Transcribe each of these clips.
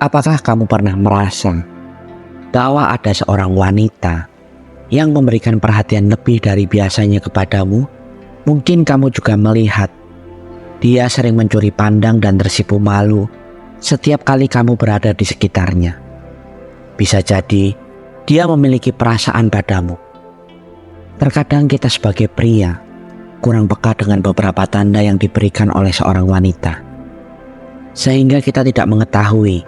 Apakah kamu pernah merasa bahwa ada seorang wanita yang memberikan perhatian lebih dari biasanya kepadamu? Mungkin kamu juga melihat dia sering mencuri pandang dan tersipu malu setiap kali kamu berada di sekitarnya. Bisa jadi dia memiliki perasaan padamu. Terkadang kita sebagai pria kurang peka dengan beberapa tanda yang diberikan oleh seorang wanita, sehingga kita tidak mengetahui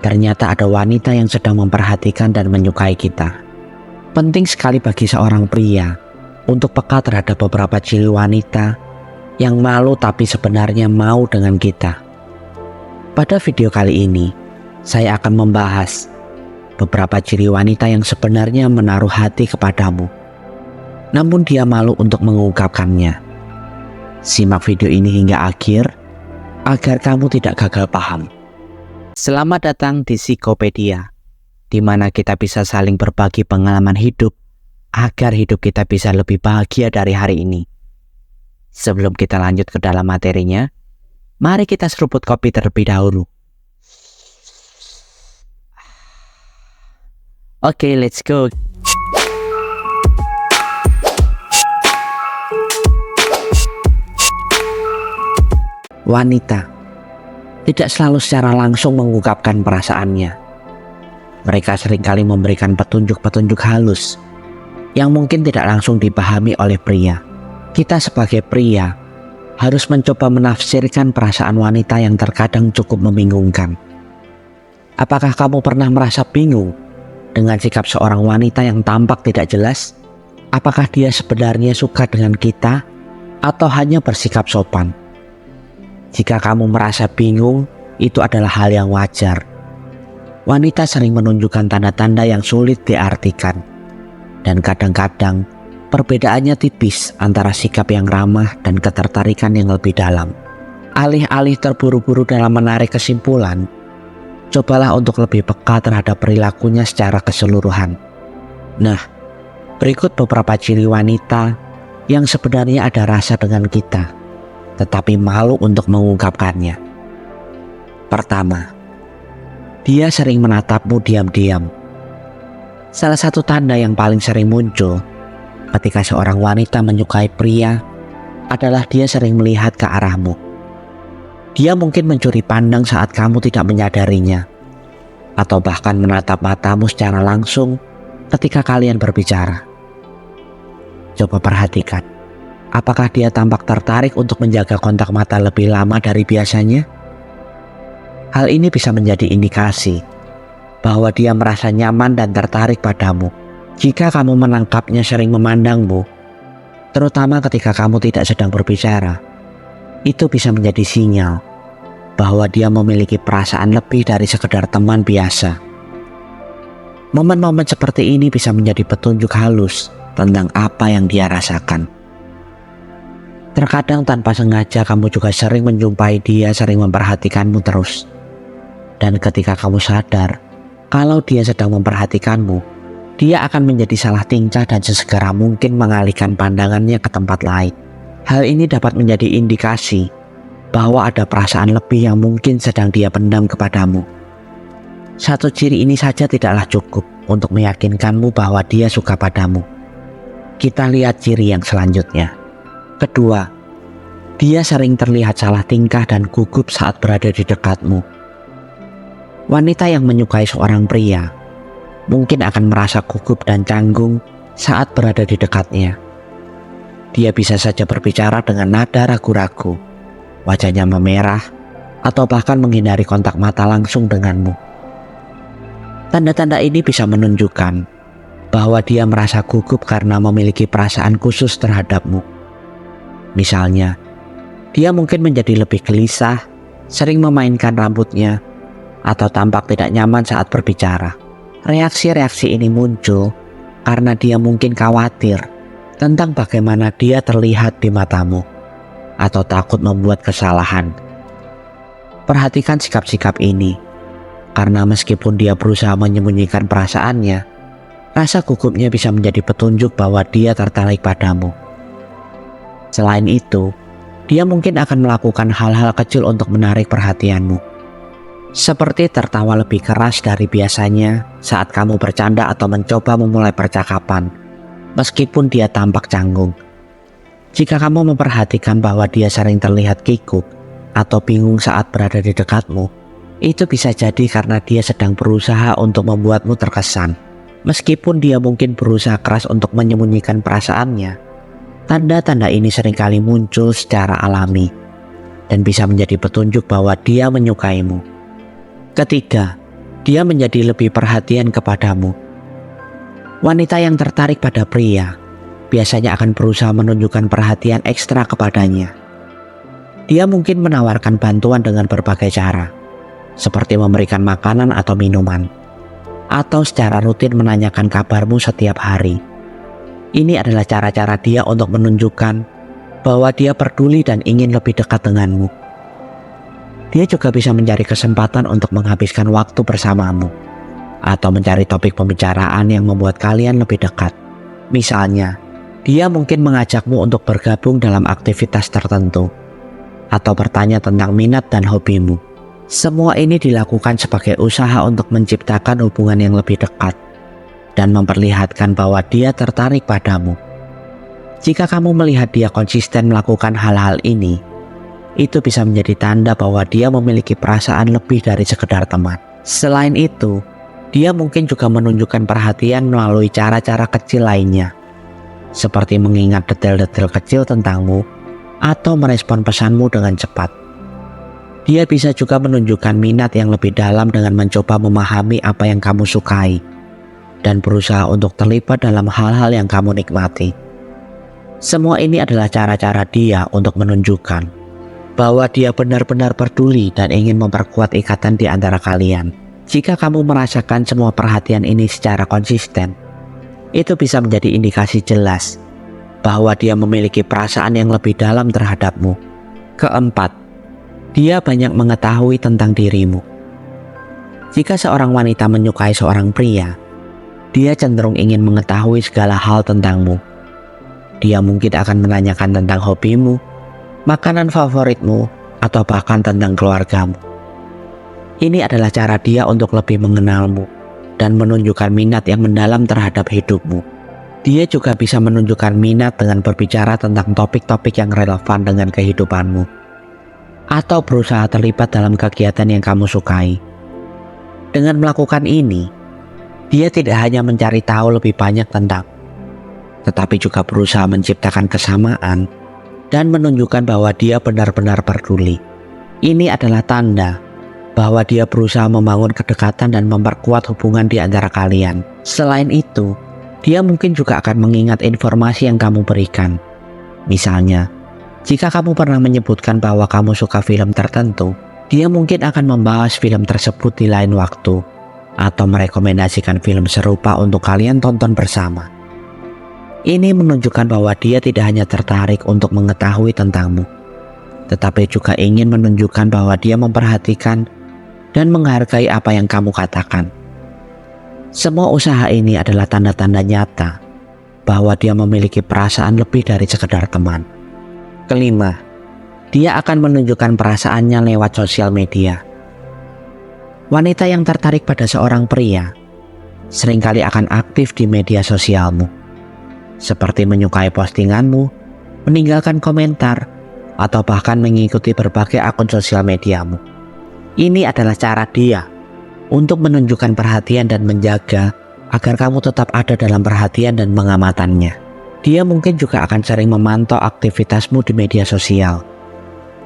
ternyata ada wanita yang sedang memperhatikan dan menyukai kita. Penting sekali bagi seorang pria untuk peka terhadap beberapa ciri wanita yang malu tapi sebenarnya mau dengan kita. Pada video kali ini, saya akan membahas beberapa ciri wanita yang sebenarnya menaruh hati kepadamu, namun dia malu untuk mengungkapkannya. Simak video ini hingga akhir agar kamu tidak gagal paham. Selamat datang di Psikopedia, di mana kita bisa saling berbagi pengalaman hidup agar hidup kita bisa lebih bahagia dari hari ini. Sebelum kita lanjut ke dalam materinya, mari kita seruput kopi terlebih dahulu. Oke, let's go. Wanita tidak selalu secara langsung mengungkapkan perasaannya. Mereka seringkali memberikan petunjuk-petunjuk halus yang mungkin tidak langsung dipahami oleh pria. Kita sebagai pria harus mencoba menafsirkan perasaan wanita yang terkadang cukup membingungkan. Apakah kamu pernah merasa bingung dengan sikap seorang wanita yang tampak tidak jelas? Apakah dia sebenarnya suka dengan kita atau hanya bersikap sopan? Jika kamu merasa bingung, itu adalah hal yang wajar. Wanita sering menunjukkan tanda-tanda yang sulit diartikan, dan kadang-kadang perbedaannya tipis antara sikap yang ramah dan ketertarikan yang lebih dalam. Alih-alih terburu-buru dalam menarik kesimpulan, cobalah untuk lebih peka terhadap perilakunya secara keseluruhan. Nah, berikut beberapa ciri wanita yang sebenarnya ada rasa dengan kita, tetapi malu untuk mengungkapkannya. Pertama, dia sering menatapmu diam-diam. Salah satu tanda yang paling sering muncul ketika seorang wanita menyukai pria adalah dia sering melihat ke arahmu. Dia mungkin mencuri pandang saat kamu tidak menyadarinya, atau bahkan menatap matamu secara langsung ketika kalian berbicara. Coba perhatikan, apakah dia tampak tertarik untuk menjaga kontak mata lebih lama dari biasanya? Hal ini bisa menjadi indikasi bahwa dia merasa nyaman dan tertarik padamu. Jika kamu menangkapnya sering memandangmu, terutama ketika kamu tidak sedang berbicara, itu bisa menjadi sinyal bahwa dia memiliki perasaan lebih dari sekedar teman biasa. Momen-momen seperti ini bisa menjadi petunjuk halus tentang apa yang dia rasakan. Terkadang tanpa sengaja kamu juga sering menjumpai dia sering memperhatikanmu terus. Dan ketika kamu sadar kalau dia sedang memperhatikanmu, dia akan menjadi salah tingkah dan sesegera mungkin mengalihkan pandangannya ke tempat lain. Hal ini dapat menjadi indikasi bahwa ada perasaan lebih yang mungkin sedang dia pendam kepadamu. Satu ciri ini saja tidaklah cukup untuk meyakinkanmu bahwa dia suka padamu. Kita lihat ciri yang selanjutnya. Kedua, dia sering terlihat salah tingkah dan gugup saat berada di dekatmu. Wanita yang menyukai seorang pria mungkin akan merasa gugup dan canggung saat berada di dekatnya. Dia bisa saja berbicara dengan nada ragu-ragu, wajahnya memerah, atau bahkan menghindari kontak mata langsung denganmu. Tanda-tanda ini bisa menunjukkan bahwa dia merasa gugup karena memiliki perasaan khusus terhadapmu. Misalnya, dia mungkin menjadi lebih gelisah, sering memainkan rambutnya, atau tampak tidak nyaman saat berbicara. Reaksi-reaksi ini muncul karena dia mungkin khawatir tentang bagaimana dia terlihat di matamu, atau takut membuat kesalahan. Perhatikan sikap-sikap ini, karena meskipun dia berusaha menyembunyikan perasaannya, rasa gugupnya bisa menjadi petunjuk bahwa dia tertarik padamu. Selain itu, dia mungkin akan melakukan hal-hal kecil untuk menarik perhatianmu. Seperti tertawa lebih keras dari biasanya saat kamu bercanda atau mencoba memulai percakapan, meskipun dia tampak canggung. Jika kamu memperhatikan bahwa dia sering terlihat kikuk atau bingung saat berada di dekatmu, itu bisa jadi karena dia sedang berusaha untuk membuatmu terkesan. Meskipun dia mungkin berusaha keras untuk menyembunyikan perasaannya, tanda-tanda ini seringkali muncul secara alami dan bisa menjadi petunjuk bahwa dia menyukaimu. Ketiga, dia menjadi lebih perhatian kepadamu. Wanita yang tertarik pada pria biasanya akan berusaha menunjukkan perhatian ekstra kepadanya. Dia mungkin menawarkan bantuan dengan berbagai cara, seperti memberikan makanan atau minuman, atau secara rutin menanyakan kabarmu setiap hari. Ini adalah cara-cara dia untuk menunjukkan bahwa dia peduli dan ingin lebih dekat denganmu. Dia juga bisa mencari kesempatan untuk menghabiskan waktu bersamamu, atau mencari topik pembicaraan yang membuat kalian lebih dekat. Misalnya, dia mungkin mengajakmu untuk bergabung dalam aktivitas tertentu, atau bertanya tentang minat dan hobimu. Semua ini dilakukan sebagai usaha untuk menciptakan hubungan yang lebih dekat dan memperlihatkan bahwa dia tertarik padamu. Jika kamu melihat dia konsisten melakukan hal-hal ini, itu bisa menjadi tanda bahwa dia memiliki perasaan lebih dari sekedar teman. Selain itu, dia mungkin juga menunjukkan perhatian melalui cara-cara kecil lainnya, seperti mengingat detail-detail kecil tentangmu atau merespon pesanmu dengan cepat. Dia bisa juga menunjukkan minat yang lebih dalam dengan mencoba memahami apa yang kamu sukai dan berusaha untuk terlibat dalam hal-hal yang kamu nikmati. Semua ini adalah cara-cara dia untuk menunjukkan bahwa dia benar-benar peduli dan ingin memperkuat ikatan di antara kalian. Jika kamu merasakan semua perhatian ini secara konsisten, itu bisa menjadi indikasi jelas bahwa dia memiliki perasaan yang lebih dalam terhadapmu. Keempat, dia banyak mengetahui tentang dirimu. Jika seorang wanita menyukai seorang pria, dia cenderung ingin mengetahui segala hal tentangmu. Dia mungkin akan menanyakan tentang hobimu, makanan favoritmu, atau bahkan tentang keluargamu. Ini adalah cara dia untuk lebih mengenalmu dan menunjukkan minat yang mendalam terhadap hidupmu. Dia juga bisa menunjukkan minat dengan berbicara tentang topik-topik yang relevan dengan kehidupanmu, atau berusaha terlibat dalam kegiatan yang kamu sukai. Dengan melakukan ini, dia tidak hanya mencari tahu lebih banyak tentang, tetapi juga berusaha menciptakan kesamaan dan menunjukkan bahwa dia benar-benar peduli. Ini adalah tanda bahwa dia berusaha membangun kedekatan dan memperkuat hubungan di antara kalian. Selain itu, dia mungkin juga akan mengingat informasi yang kamu berikan. Misalnya, jika kamu pernah menyebutkan bahwa kamu suka film tertentu, dia mungkin akan membahas film tersebut di lain waktu, atau merekomendasikan film serupa untuk kalian tonton bersama. Ini menunjukkan bahwa dia tidak hanya tertarik untuk mengetahui tentangmu, tetapi juga ingin menunjukkan bahwa dia memperhatikan dan menghargai apa yang kamu katakan. Semua usaha ini adalah tanda-tanda nyata bahwa dia memiliki perasaan lebih dari sekedar teman. Kelima, dia akan menunjukkan perasaannya lewat sosial media. Wanita yang tertarik pada seorang pria seringkali akan aktif di media sosialmu, seperti menyukai postinganmu, meninggalkan komentar, atau bahkan mengikuti berbagai akun sosial mediamu. Ini adalah cara dia untuk menunjukkan perhatian dan menjaga agar kamu tetap ada dalam perhatian dan pengamatannya. Dia mungkin juga akan sering memantau aktivitasmu di media sosial,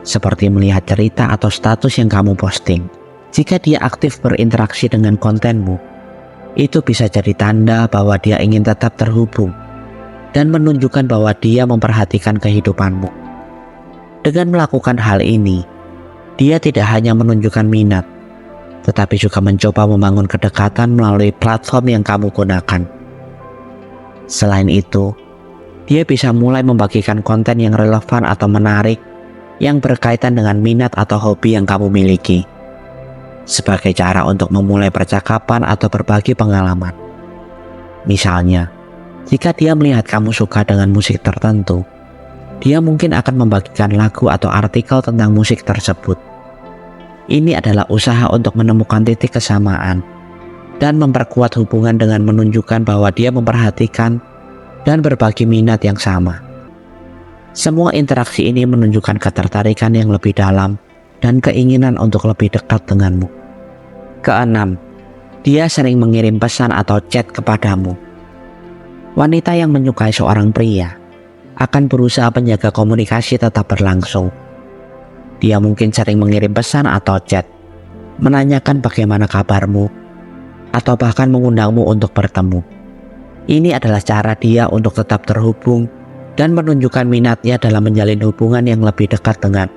seperti melihat cerita atau status yang kamu posting. Jika dia aktif berinteraksi dengan kontenmu, itu bisa jadi tanda bahwa dia ingin tetap terhubung dan menunjukkan bahwa dia memperhatikan kehidupanmu. Dengan melakukan hal ini, dia tidak hanya menunjukkan minat, tetapi juga mencoba membangun kedekatan melalui platform yang kamu gunakan. Selain itu, dia bisa mulai membagikan konten yang relevan atau menarik yang berkaitan dengan minat atau hobi yang kamu miliki, sebagai cara untuk memulai percakapan atau berbagi pengalaman. Misalnya, jika dia melihat kamu suka dengan musik tertentu, dia mungkin akan membagikan lagu atau artikel tentang musik tersebut. Ini adalah usaha untuk menemukan titik kesamaan dan memperkuat hubungan dengan menunjukkan bahwa dia memperhatikan dan berbagi minat yang sama. Semua interaksi ini menunjukkan ketertarikan yang lebih dalam dan keinginan untuk lebih dekat denganmu. Keenam, dia sering mengirim pesan atau chat kepadamu. Wanita yang menyukai seorang pria akan berusaha menjaga komunikasi tetap berlangsung. Dia mungkin sering mengirim pesan atau chat, menanyakan bagaimana kabarmu, atau bahkan mengundangmu untuk bertemu. Ini adalah cara dia untuk tetap terhubung dan menunjukkan minatnya dalam menjalin hubungan yang lebih dekat dengan.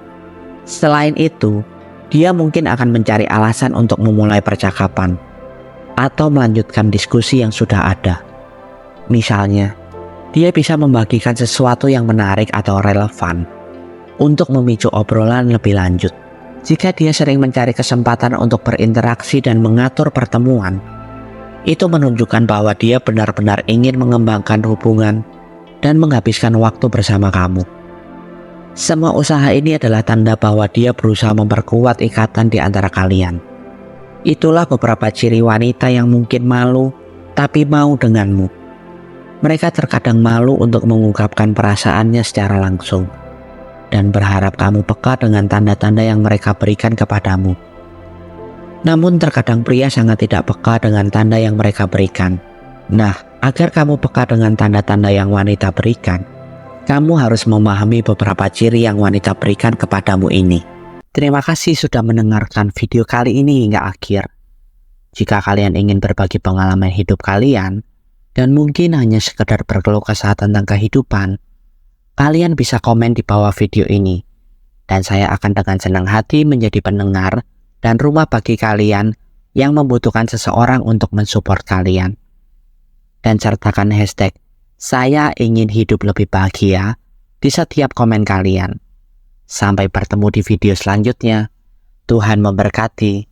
Selain itu, dia mungkin akan mencari alasan untuk memulai percakapan atau melanjutkan diskusi yang sudah ada. Misalnya, dia bisa membagikan sesuatu yang menarik atau relevan untuk memicu obrolan lebih lanjut. Jika dia sering mencari kesempatan untuk berinteraksi dan mengatur pertemuan, itu menunjukkan bahwa dia benar-benar ingin mengembangkan hubungan dan menghabiskan waktu bersama kamu. Semua usaha ini adalah tanda bahwa dia berusaha memperkuat ikatan di antara kalian. Itulah beberapa ciri wanita yang mungkin malu tapi mau denganmu. Mereka terkadang malu untuk mengungkapkan perasaannya secara langsung dan berharap kamu peka dengan tanda-tanda yang mereka berikan kepadamu. Namun terkadang pria sangat tidak peka dengan tanda yang mereka berikan. Nah, agar kamu peka dengan tanda-tanda yang wanita berikan, kamu harus memahami beberapa ciri yang wanita berikan kepadamu ini. Terima kasih sudah mendengarkan video kali ini hingga akhir. Jika kalian ingin berbagi pengalaman hidup kalian, dan mungkin hanya sekedar berkeluh kesah tentang kehidupan, kalian bisa komen di bawah video ini, dan saya akan dengan senang hati menjadi pendengar dan rumah bagi kalian yang membutuhkan seseorang untuk mensupport kalian. Dan sertakan hashtag "Saya ingin hidup lebih bahagia" di setiap komen kalian. Sampai bertemu di video selanjutnya. Tuhan memberkati.